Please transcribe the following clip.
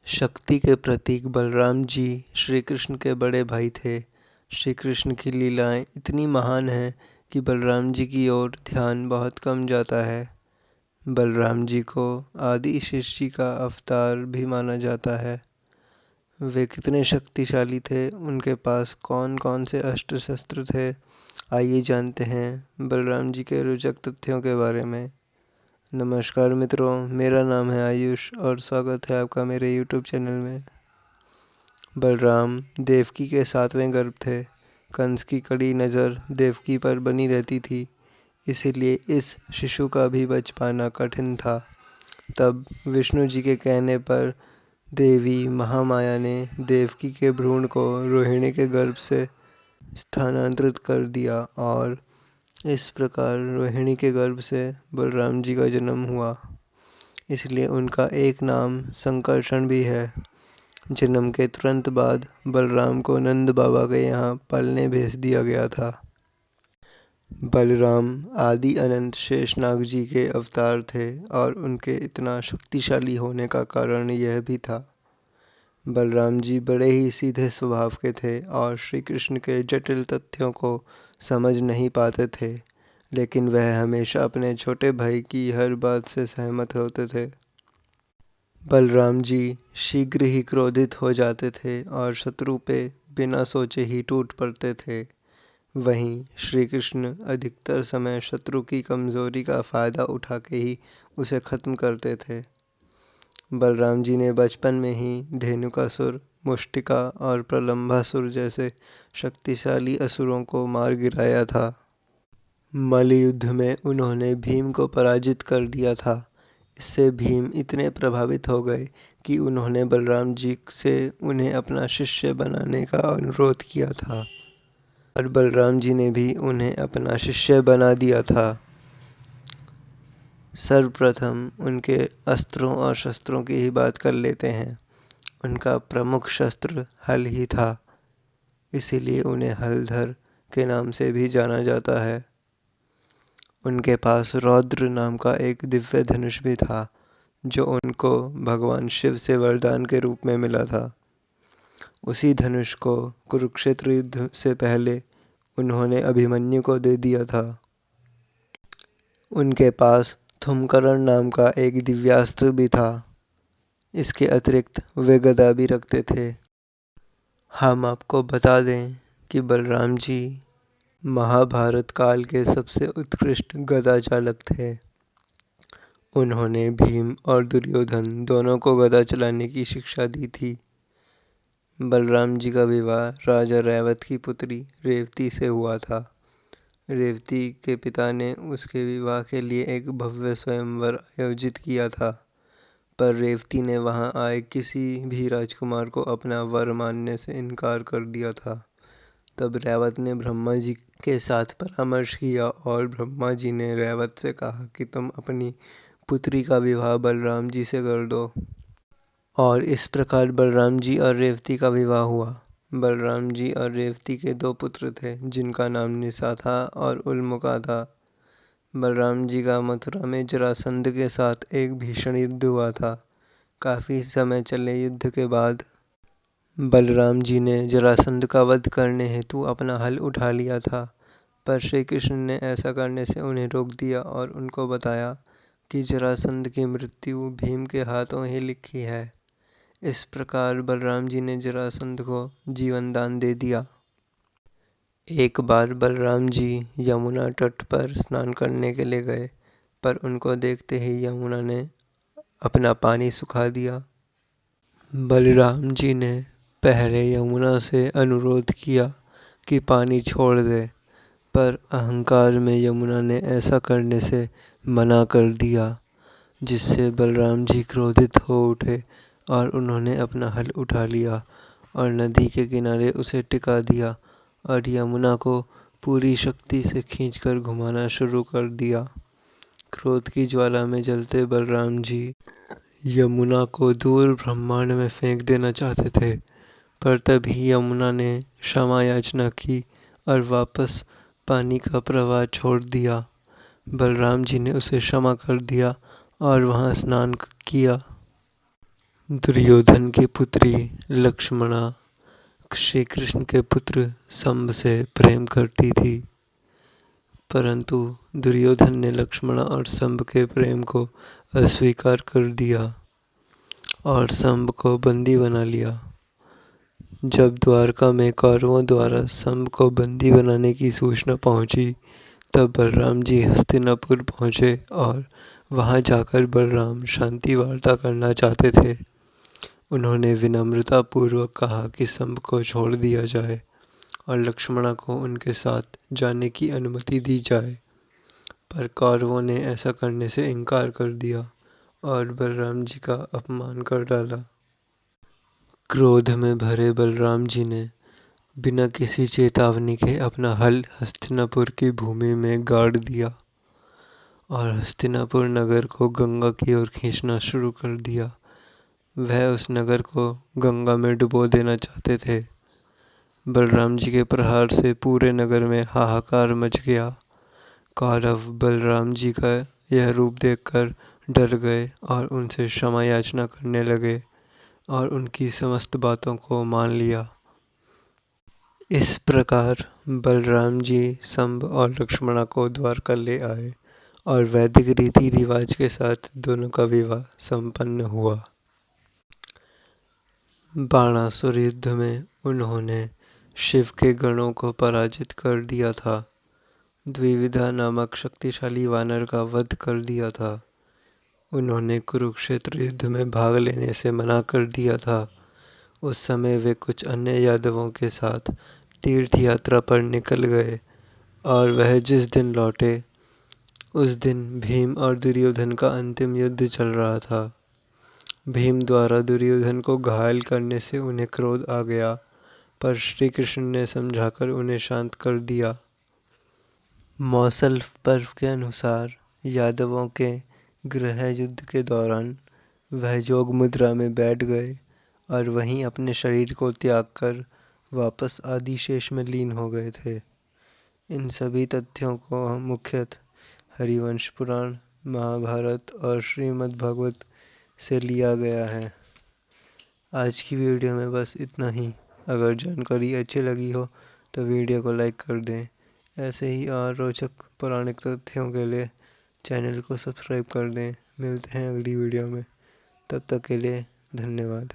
शक्ति के प्रतीक बलराम जी श्री कृष्ण के बड़े भाई थे। श्री कृष्ण की लीलाएं इतनी महान हैं कि बलराम जी की ओर ध्यान बहुत कम जाता है। बलराम जी को आदि शिव जी का अवतार भी माना जाता है। वे कितने शक्तिशाली थे, उनके पास कौन कौन से अस्त्र शस्त्र थे, आइए जानते हैं बलराम जी के रोचक तथ्यों के बारे में। नमस्कार मित्रों, मेरा नाम है आयुष और स्वागत है आपका मेरे YouTube चैनल में। बलराम देवकी के 7वें गर्भ थे। कंस की कड़ी नज़र देवकी पर बनी रहती थी, इसीलिए इस शिशु का भी बच पाना कठिन था। तब विष्णु जी के कहने पर देवी महामाया ने देवकी के भ्रूण को रोहिणी के गर्भ से स्थानांतरित कर दिया और इस प्रकार रोहिणी के गर्भ से बलराम जी का जन्म हुआ। इसलिए उनका एक नाम संकर्षण भी है। जन्म के तुरंत बाद बलराम को नंद बाबा के यहाँ पलने भेज दिया गया था। बलराम आदि अनंत शेषनाग जी के अवतार थे और उनके इतना शक्तिशाली होने का कारण यह भी था। बलराम जी बड़े ही सीधे स्वभाव के थे और श्री कृष्ण के जटिल तथ्यों को समझ नहीं पाते थे, लेकिन वह हमेशा अपने छोटे भाई की हर बात से सहमत होते थे। बलराम जी शीघ्र ही क्रोधित हो जाते थे और शत्रु पे बिना सोचे ही टूट पड़ते थे। वहीं श्री कृष्ण अधिकतर समय शत्रु की कमजोरी का फायदा उठा के ही उसे खत्म करते थे। बलराम जी ने बचपन में ही धेनुकासुर, मुष्टिका और प्रलंबासुर जैसे शक्तिशाली असुरों को मार गिराया था। मल्लयुद्ध में उन्होंने भीम को पराजित कर दिया था। इससे भीम इतने प्रभावित हो गए कि उन्होंने बलराम जी से उन्हें अपना शिष्य बनाने का अनुरोध किया था और बलराम जी ने भी उन्हें अपना शिष्य बना दिया था। सर्वप्रथम उनके अस्त्रों और शस्त्रों की ही बात कर लेते हैं। उनका प्रमुख शस्त्र हल ही था, इसीलिए उन्हें हलधर के नाम से भी जाना जाता है। उनके पास रौद्र नाम का एक दिव्य धनुष भी था, जो उनको भगवान शिव से वरदान के रूप में मिला था। उसी धनुष को कुरुक्षेत्र युद्ध से पहले उन्होंने अभिमन्यु को दे दिया था। उनके पास धूम्रकर्ण नाम का एक दिव्यास्त्र भी था। इसके अतिरिक्त वे गदा भी रखते थे। हम आपको बता दें कि बलराम जी महाभारत काल के सबसे उत्कृष्ट गदा चालक थे। उन्होंने भीम और दुर्योधन दोनों को गदा चलाने की शिक्षा दी थी। बलराम जी का विवाह राजा रैवत की पुत्री रेवती से हुआ था। रेवती के पिता ने उसके विवाह के लिए एक भव्य स्वयंवर आयोजित किया था, पर रेवती ने वहां आए किसी भी राजकुमार को अपना वर मानने से इनकार कर दिया था। तब रैवत ने ब्रह्मा जी के साथ परामर्श किया और ब्रह्मा जी ने रैवत से कहा कि तुम अपनी पुत्री का विवाह बलराम जी से कर दो। और इस प्रकार बलराम जी और रेवती का विवाह हुआ। बलराम जी और रेवती के 2 पुत्र थे, जिनका नाम निशा था और उल्मुका था। बलराम जी का मथुरा में जरासंध के साथ एक भीषण युद्ध हुआ था। काफ़ी समय चले युद्ध के बाद बलराम जी ने जरासंध का वध करने हेतु अपना हल उठा लिया था, पर श्री कृष्ण ने ऐसा करने से उन्हें रोक दिया और उनको बताया कि जरासंध की मृत्यु भीम के हाथों ही लिखी है। इस प्रकार बलराम जी ने जरासंध को जीवन दान दे दिया। एक बार बलराम जी यमुना तट पर स्नान करने के लिए गए, पर उनको देखते ही यमुना ने अपना पानी सुखा दिया। बलराम जी ने पहले यमुना से अनुरोध किया कि पानी छोड़ दे, पर अहंकार में यमुना ने ऐसा करने से मना कर दिया, जिससे बलराम जी क्रोधित हो उठे और उन्होंने अपना हल उठा लिया और नदी के किनारे उसे टिका दिया और यमुना को पूरी शक्ति से खींचकर घुमाना शुरू कर दिया। क्रोध की ज्वाला में जलते बलराम जी यमुना को दूर ब्रह्मांड में फेंक देना चाहते थे, पर तभी यमुना ने क्षमा याचना की और वापस पानी का प्रवाह छोड़ दिया। बलराम जी ने उसे क्षमा कर दिया और वहां स्नान किया। दुर्योधन की पुत्री लक्ष्मणा श्री कृष्ण के पुत्र शंभ से प्रेम करती थी, परंतु दुर्योधन ने लक्ष्मणा और शंभ के प्रेम को अस्वीकार कर दिया और शंभ को बंदी बना लिया। जब द्वारका में कौरवों द्वारा शंभ को बंदी बनाने की सूचना पहुंची, तब बलराम जी हस्तिनापुर पहुंचे और वहां जाकर बलराम शांति वार्ता करना चाहते थे। उन्होंने विनम्रता पूर्वक कहा कि शंभ को छोड़ दिया जाए और लक्ष्मणा को उनके साथ जाने की अनुमति दी जाए, पर कौरवों ने ऐसा करने से इनकार कर दिया और बलराम जी का अपमान कर डाला। क्रोध में भरे बलराम जी ने बिना किसी चेतावनी के अपना हल हस्तिनापुर की भूमि में गाड़ दिया और हस्तिनापुर नगर को गंगा की ओर खींचना शुरू कर दिया। वह उस नगर को गंगा में डुबो देना चाहते थे। बलराम जी के प्रहार से पूरे नगर में हाहाकार मच गया। कौरव बलराम जी का यह रूप देखकर डर गए और उनसे क्षमा याचना करने लगे और उनकी समस्त बातों को मान लिया। इस प्रकार बलराम जी शंभ और लक्ष्मणा को द्वारका ले आए और वैदिक रीति रिवाज के साथ दोनों का विवाह संपन्न हुआ। बाणासुर युद्ध में उन्होंने शिव के गणों को पराजित कर दिया था। द्विविधा नामक शक्तिशाली वानर का वध कर दिया था। उन्होंने कुरुक्षेत्र युद्ध में भाग लेने से मना कर दिया था। उस समय वे कुछ अन्य यादवों के साथ तीर्थ यात्रा पर निकल गए और वह जिस दिन लौटे उस दिन भीम और दुर्योधन का अंतिम युद्ध चल रहा था। भीम द्वारा दुर्योधन को घायल करने से उन्हें क्रोध आ गया, पर श्री कृष्ण ने समझाकर उन्हें शांत कर दिया। मौसल पर्व के अनुसार यादवों के गृह युद्ध के दौरान वह योग मुद्रा में बैठ गए और वहीं अपने शरीर को त्याग कर वापस आदिशेष में लीन हो गए थे। इन सभी तथ्यों को मुख्यतः हरिवंश पुराण, महाभारत और श्रीमद् भागवत से लिया गया है। आज की वीडियो में बस इतना ही। अगर जानकारी अच्छी लगी हो तो वीडियो को लाइक कर दें। ऐसे ही और रोचक पौराणिक तथ्यों के लिए चैनल को सब्सक्राइब कर दें। मिलते हैं अगली वीडियो में, तब तक के लिए धन्यवाद।